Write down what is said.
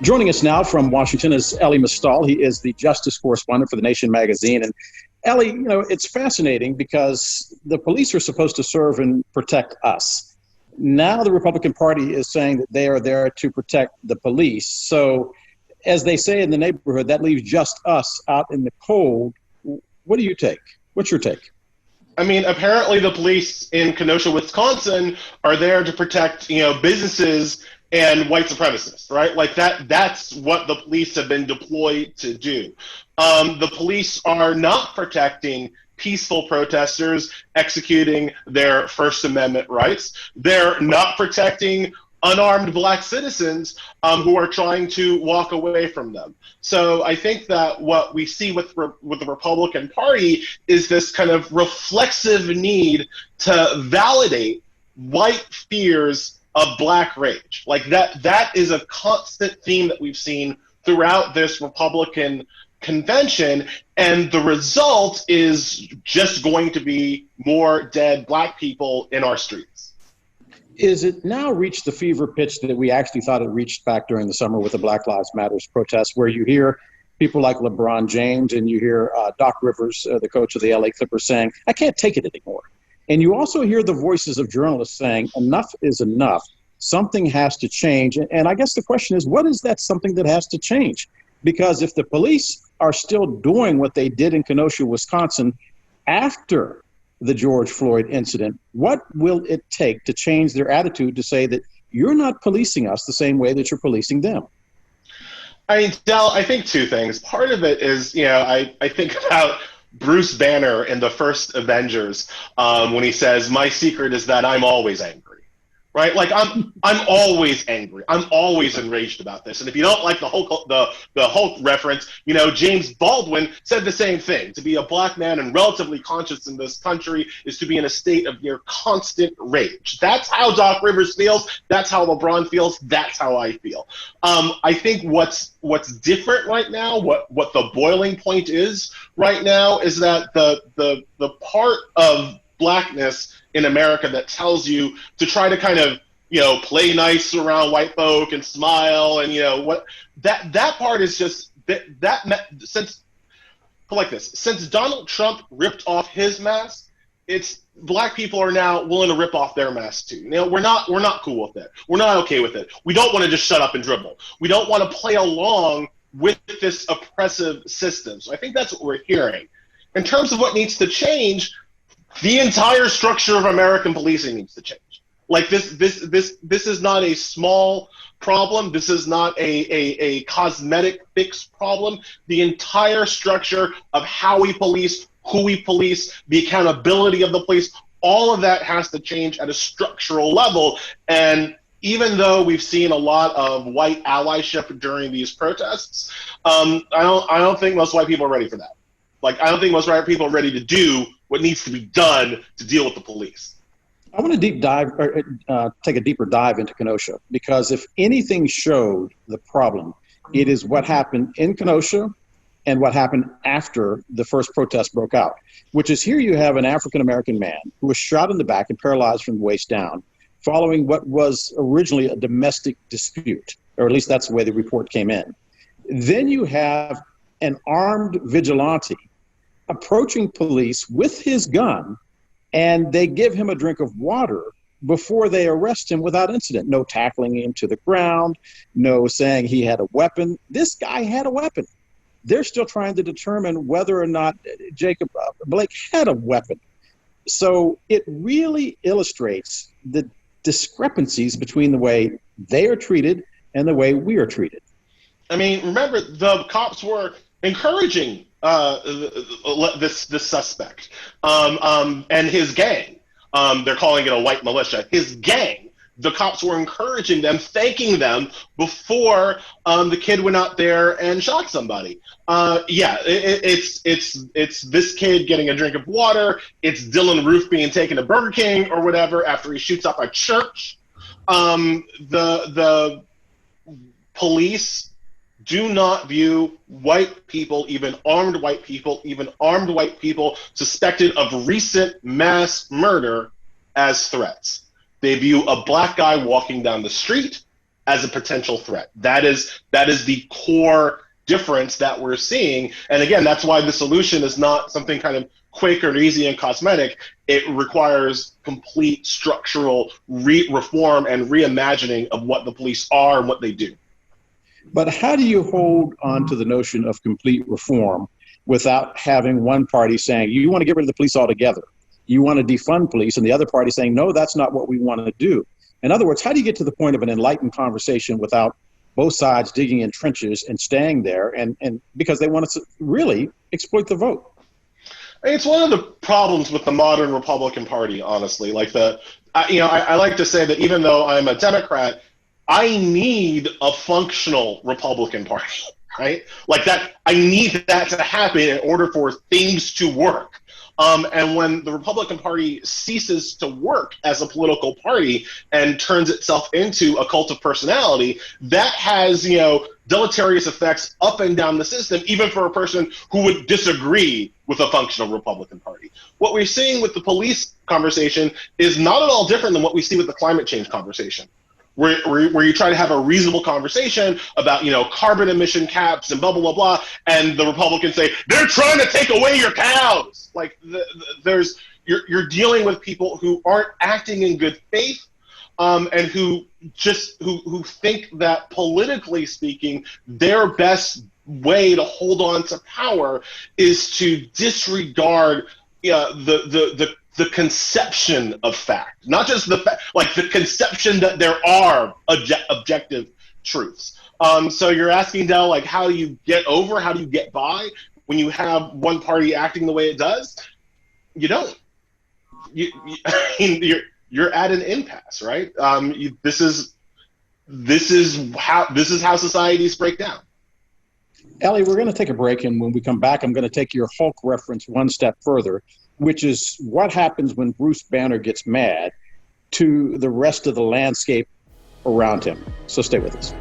Joining us now from Washington is Elie Mystal. He is the Justice Correspondent for The Nation magazine. And Elie, it's fascinating because the police are supposed to serve and protect us. Now the Republican Party is saying that they are there to protect the police. So as they say in the neighborhood, that leaves just us out in the cold. What do you take? What's your take? I mean, apparently the police in Kenosha, Wisconsin are there to protect, businesses and white supremacists, right? Like that's what the police have been deployed to do. The police are not protecting peaceful protesters executing their First Amendment rights. They're not protecting unarmed Black citizens who are trying to walk away from them. So I think that what we see with the Republican Party is this kind of reflexive need to validate white fears of Black rage. Like that is a constant theme that we've seen throughout this Republican convention, and the result is just going to be more dead Black people in our streets. Is it now reached the fever pitch that we actually thought it reached back during the summer with the Black Lives Matters protests, where you hear people like LeBron James and you hear Doc Rivers, the coach of the LA Clippers, saying, I can't take it anymore. And you also hear the voices of journalists saying, enough is enough. Something has to change. And I guess the question is, what is that something that has to change? Because if the police are still doing what they did in Kenosha, Wisconsin, after the George Floyd incident, what will it take to change their attitude to say that you're not policing us the same way that you're policing them? I mean, Del, I think two things. Part of it is, I think about Bruce Banner in the first Avengers when he says, my secret is that I'm always angry. Right? Like I'm always angry. I'm always enraged about this. And if you don't like the Hulk reference, James Baldwin said the same thing. To be a Black man and relatively conscious in this country is to be in a state of near constant rage. That's how Doc Rivers feels. That's how LeBron feels. That's how I feel. I think what's different right now, what the boiling point is right now, is that the part of Blackness in America that tells you to try to kind of, play nice around white folk and smile and, what that part is just since Donald Trump ripped off his mask, it's Black people are now willing to rip off their mask too. We're not cool with it. We're not okay with it. We don't want to just shut up and dribble. We don't want to play along with this oppressive system. So I think that's what we're hearing. In terms of what needs to change, the entire structure of American policing needs to change. Like this is not a small problem. This is not a cosmetic fix problem. The entire structure of how we police, who we police, the accountability of the police, all of that has to change at a structural level. And even though we've seen a lot of white allyship during these protests, I don't think most white people are ready for that. Like, I don't think most white people are ready to do what needs to be done to deal with the police. I want to take a deeper dive into Kenosha, because if anything showed the problem, it is what happened in Kenosha and what happened after the first protest broke out, which is here you have an African-American man who was shot in the back and paralyzed from the waist down following what was originally a domestic dispute, or at least that's the way the report came in. Then you have an armed vigilante approaching police with his gun, and they give him a drink of water before they arrest him without incident. No tackling him to the ground, no saying he had a weapon. This guy had a weapon. They're still trying to determine whether or not Jacob Blake had a weapon. So it really illustrates the discrepancies between the way they are treated and the way we are treated. I mean, remember, the cops were encouraging this suspect and his gang. They're calling it a white militia. His gang. The cops were encouraging them, thanking them before the kid went out there and shot somebody. It's this kid getting a drink of water. It's Dylan Roof being taken to Burger King or whatever after he shoots up a church. The police do not view white people, even armed white people suspected of recent mass murder as threats. They view a Black guy walking down the street as a potential threat. That is the core difference that we're seeing. And again, that's why the solution is not something kind of quick or easy and cosmetic. It requires complete structural reform and reimagining of what the police are and what they do. But how do you hold on to the notion of complete reform without having one party saying, you want to get rid of the police altogether? You want to defund police, and the other party saying, no, that's not what we want to do. In other words, how do you get to the point of an enlightened conversation without both sides digging in trenches and staying there, and because they want to really exploit the vote? It's one of the problems with the modern Republican Party, honestly. Like I like to say that even though I'm a Democrat, I need a functional Republican Party, right? Like that, I need that to happen in order for things to work. And when the Republican Party ceases to work as a political party and turns itself into a cult of personality, that has, deleterious effects up and down the system, even for a person who would disagree with a functional Republican Party. What we're seeing with the police conversation is not at all different than what we see with the climate change conversation. Where you try to have a reasonable conversation about, carbon emission caps and blah, blah, blah, blah, and the Republicans say, they're trying to take away your cows. Like, you're dealing with people who aren't acting in good faith, and who think that, politically speaking, their best way to hold on to power is to disregard the conception of fact, not just the fact, like the conception that there are objective truths. So you're asking, Del, like, how do you get by when you have one party acting the way it does? You don't. You're at an impasse, right? This is how societies break down. Elie, we're going to take a break, and when we come back, I'm going to take your Hulk reference one step further, which is what happens when Bruce Banner gets mad to the rest of the landscape around him. So stay with us.